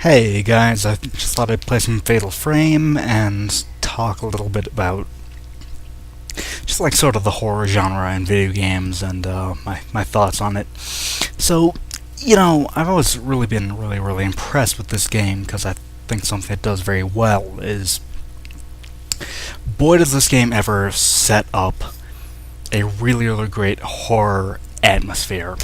Hey guys, I just thought I'd play some Fatal Frame and talk a little bit about just like sort of the horror genre in video games and my thoughts on it. So, I've always really been really impressed with this game because I think something it does very well is boy does this game ever set up a really great horror atmosphere.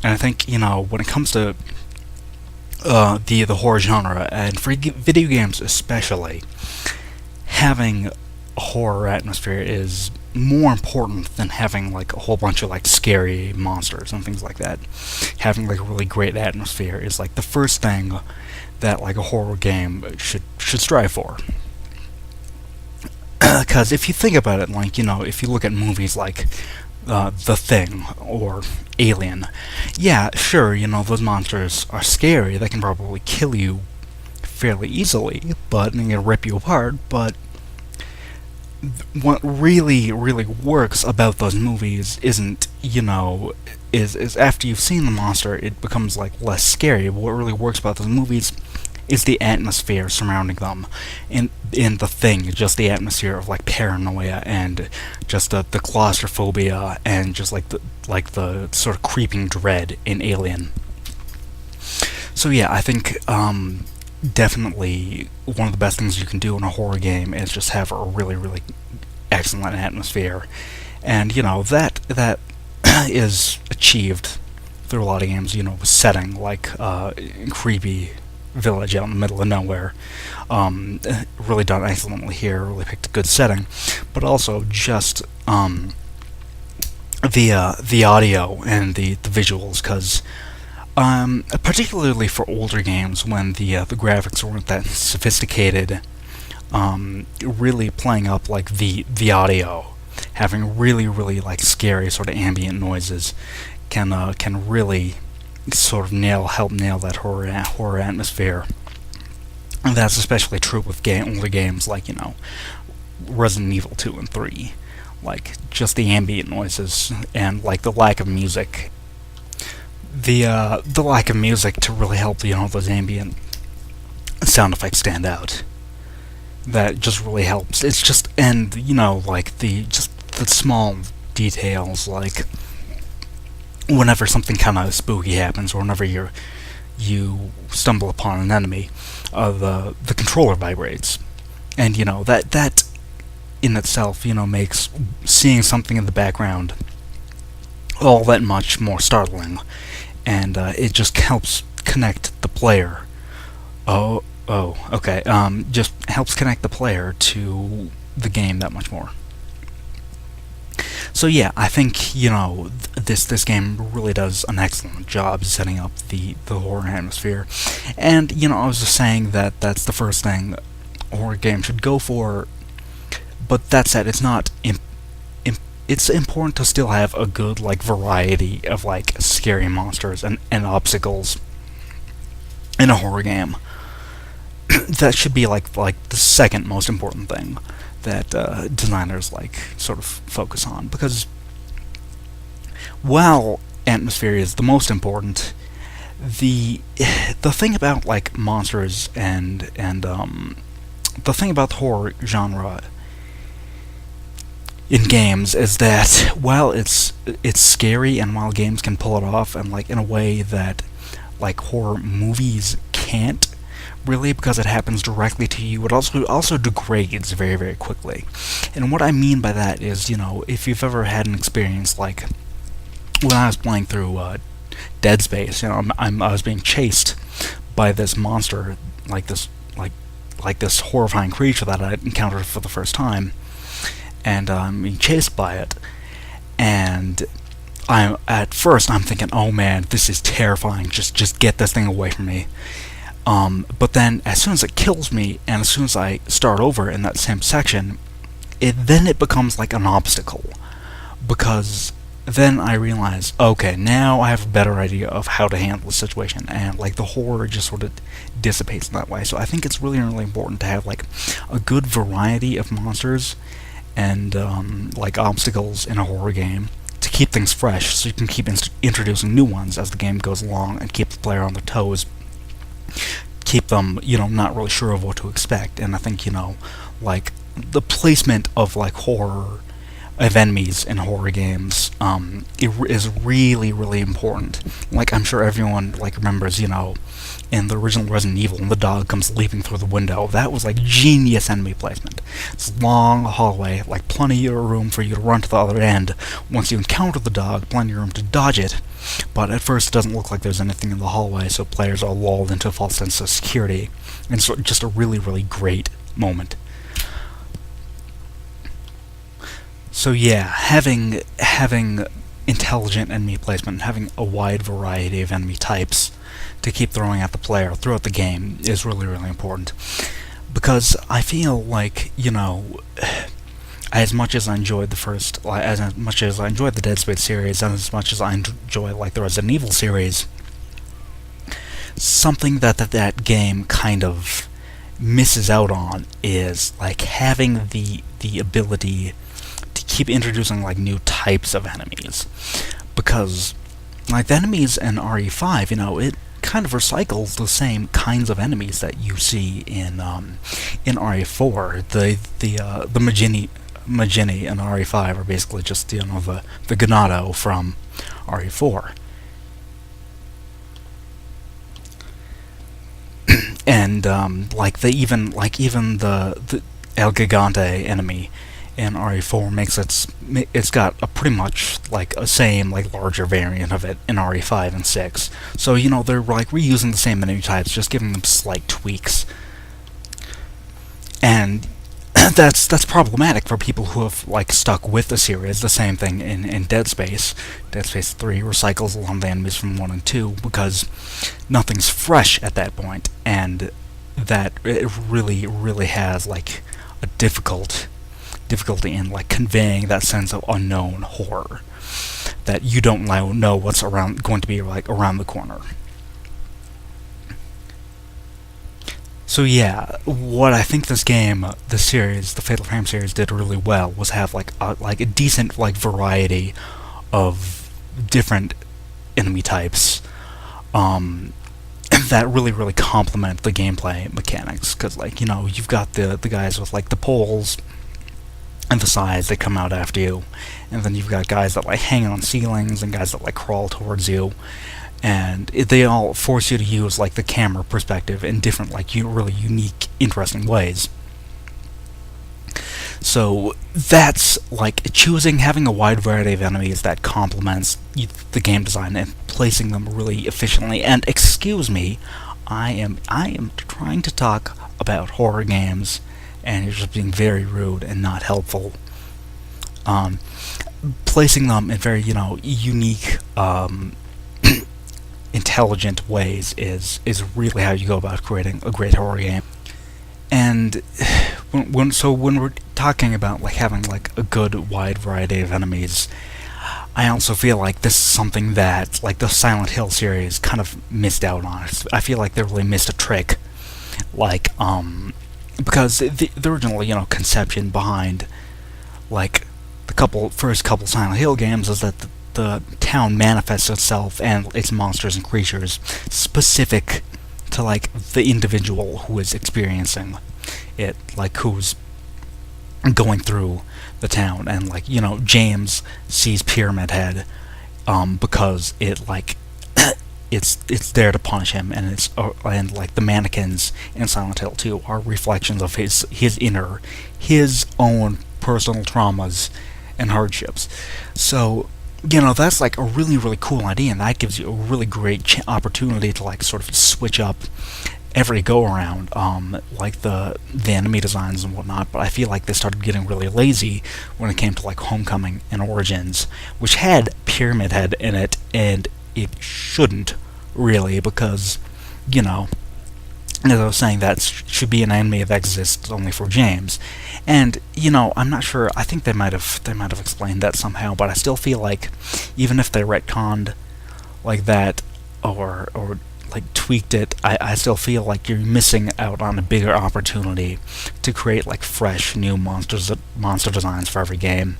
And I think, when it comes to the horror genre, and for video games especially, having a horror atmosphere is more important than having like a whole bunch of like scary monsters and things like that. Having like a really great atmosphere is like the first thing that like a horror game should strive for. Because if you think about it, like if you look at movies like The Thing or Alien, yeah, sure, those monsters are scary. They can probably kill you fairly easily, but and they can rip you apart. But what really works about those movies isn't is after you've seen the monster, it becomes like less scary. But what really works about those movies is the atmosphere surrounding them. In The Thing, just the atmosphere of like paranoia and just the claustrophobia and just like the sort of creeping dread in Alien. So yeah, I think definitely one of the best things you can do in a horror game is just have a really excellent atmosphere, and that is achieved through a lot of games. Setting like creepy village out in the middle of nowhere. Really done excellently here. Really picked a good setting, but also just the audio and the visuals, because particularly for older games when the graphics weren't that sophisticated, really playing up like the audio, having really like scary sort of ambient noises can really sort of help nail that horror atmosphere. And that's especially true with older games like Resident Evil 2 and 3. Like just the ambient noises and like the lack of music. The lack of music to really help those ambient sound effects stand out. That just really helps. It's just and like the small details, like whenever something kind of spooky happens, or whenever you stumble upon an enemy, the controller vibrates, and that in itself makes seeing something in the background all that much more startling, and it just helps connect the player. Okay. Just helps connect the player to the game that much more. So yeah, I think this game really does an excellent job setting up the horror atmosphere, and I was just saying that that's the first thing a horror game should go for. But that said, it's not. It's important to still have a good like variety of like scary monsters and obstacles in a horror game. That should be like the second most important thing that designers like sort of focus on, because while atmosphere is the most important, the thing about like monsters and the thing about the horror genre in games is that while it's scary, and while games can pull it off and like in a way that like horror movies can't really, because it happens directly to you, it also degrades very quickly. And what I mean by that is, if you've ever had an experience like when I was playing through Dead Space, I was being chased by this monster, like this horrifying creature that I encountered for the first time, and I'm being chased by it, and at first I'm thinking, oh man, this is terrifying, just get this thing away from me. But then as soon as it kills me, and as soon as I start over in that same section, it becomes like an obstacle, because then I realize, okay, now I have a better idea of how to handle the situation, and like the horror just sort of dissipates in that way. So I think it's really important to have like a good variety of monsters and like obstacles in a horror game to keep things fresh, so you can keep introducing new ones as the game goes along and keep the player on their toes, keep them, not really sure of what to expect. And I think, like the placement of like horror of enemies in horror games, is really, really important. Like, I'm sure everyone like remembers, in the original Resident Evil, when the dog comes leaping through the window, that was like genius enemy placement. It's a long hallway, like plenty of room for you to run to the other end. Once you encounter the dog, plenty of room to dodge it. But at first, it doesn't look like there's anything in the hallway, so players are lulled into a false sense of security. And it's just a really, really great moment. So yeah, having intelligent enemy placement, having a wide variety of enemy types to keep throwing at the player throughout the game is really, really important. Because I feel like, as much as I enjoyed as much as I enjoyed the Dead Space series, and as much as I enjoy like the Resident Evil series, something that game kind of misses out on is like having the ability to keep introducing like new types of enemies. Because like the enemies in RE5, it kind of recycles the same kinds of enemies that you see in RE4. The Magini in RE5 are basically just the Ganado from RE4. And even the El Gigante enemy in RE4 it's got a pretty much like a same like larger variant of it in RE5 and 6. So they're like reusing the same enemy types, just giving them slight tweaks. And that's problematic for people who have like stuck with the series. The same thing in Dead Space. Dead Space 3 recycles a lot of the enemies from 1 and 2 because nothing's fresh at that point, and that it really, really has like a difficulty in like conveying that sense of unknown horror, that you don't know what's going to be like around the corner. So yeah, what I think this game, the series, the Fatal Frame series, did really well was have like a decent like variety of different enemy types, that really, really complement the gameplay mechanics. Because like you've got the guys with like the poles and the sides that come out after you, and then you've got guys that like hang on ceilings and guys that like crawl towards you. And they all force you to use like the camera perspective in different like really unique, interesting ways. So that's like having a wide variety of enemies that complements the game design and placing them really efficiently. And excuse me, I am trying to talk about horror games, and you're just being very rude and not helpful. Placing them in very unique, intelligent ways is really how you go about creating a great horror game. And when we're talking about like having like a good wide variety of enemies, I also feel like this is something that like the Silent Hill series kind of missed out on. I feel like they really missed a trick, like because the original conception behind like the first couple Silent Hill games is that the town manifests itself and its monsters and creatures specific to like the individual who is experiencing it, like who's going through the town. And like James sees Pyramid Head because it like it's there to punish him, and and like the mannequins in Silent Hill 2 are reflections of his own personal traumas and hardships. So that's like a really, really cool idea, and that gives you a really great opportunity to like sort of switch up every go-around, like the enemy designs and whatnot. But I feel like they started getting really lazy when it came to like Homecoming and Origins, which had Pyramid Head in it, and it shouldn't really, because as I was saying, that should be an enemy that exists only for James. And I'm not sure. I think they might have explained that somehow, but I still feel like even if they retconned like that or like tweaked it, I still feel like you're missing out on a bigger opportunity to create like fresh new monster designs for every game.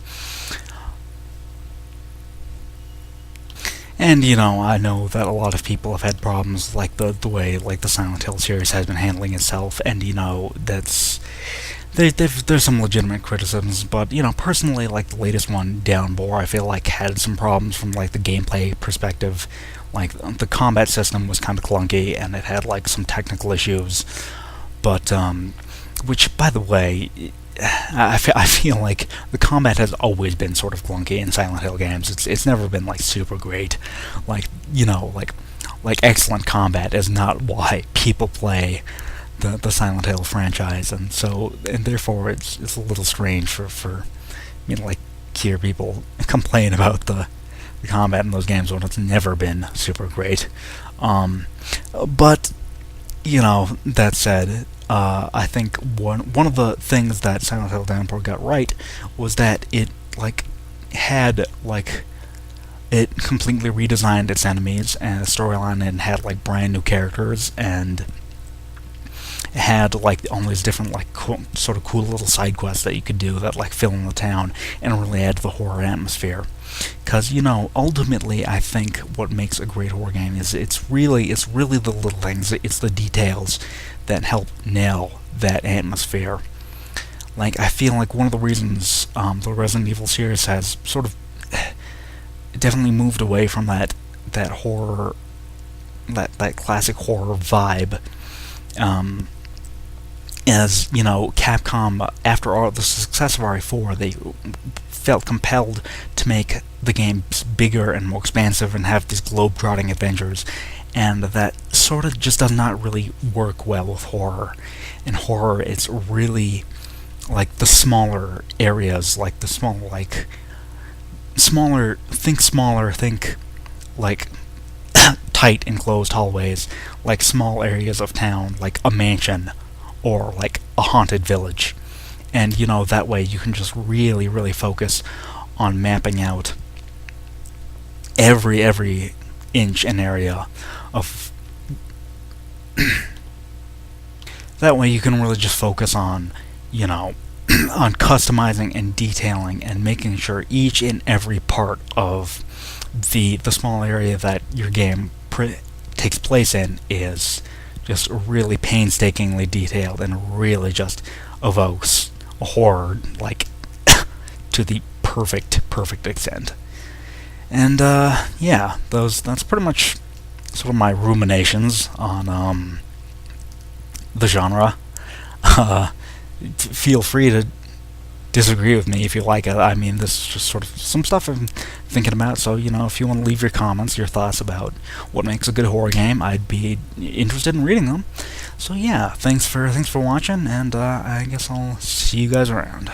And I know that a lot of people have had problems like the way like the Silent Hill series has been handling itself, and that's there's some legitimate criticisms, but personally, like the latest one, Downbore, I feel like had some problems from like the gameplay perspective. Like the combat system was kind of clunky, and it had like some technical issues. But which, by the way, I feel like the combat has always been sort of clunky in Silent Hill games. It's never been like super great. Like like excellent combat is not why people play the Silent Hill franchise, and therefore it's a little strange for like hear people complain about the combat in those games when it's never been super great. But that said, I think one of the things that Silent Hill Downpour got right was that it had it completely redesigned its enemies and the storyline, and had like brand new characters, and had like all these different like sort of cool little side quests that you could do that like fill in the town and really add to the horror atmosphere. Because ultimately, I think what makes a great horror game is it's really the little things, it's the details that help nail that atmosphere. Like I feel like one of the reasons the Resident Evil series has sort of definitely moved away from that horror, that classic horror vibe. As Capcom, after all the success of RE4, they felt compelled to make the games bigger and more expansive and have these globe-trotting adventures, and that sort of just does not really work well with horror. In horror, it's really like the smaller areas, like the smaller, think like tight enclosed hallways, like small areas of town, like a mansion or like a haunted village. And that way you can just really focus on mapping out every inch and area of that way you can really just focus on on customizing and detailing and making sure each and every part of the small area that your game takes place in is just really painstakingly detailed and really just evokes a horror like to the perfect extent. And yeah, that's pretty much sort of my ruminations on the genre. Feel free to disagree with me if you like it. I mean, this is just sort of some stuff I'm thinking about, so if you want to leave your comments, your thoughts about what makes a good horror game, I'd be interested in reading them. So yeah, thanks for watching, and I guess I'll see you guys around.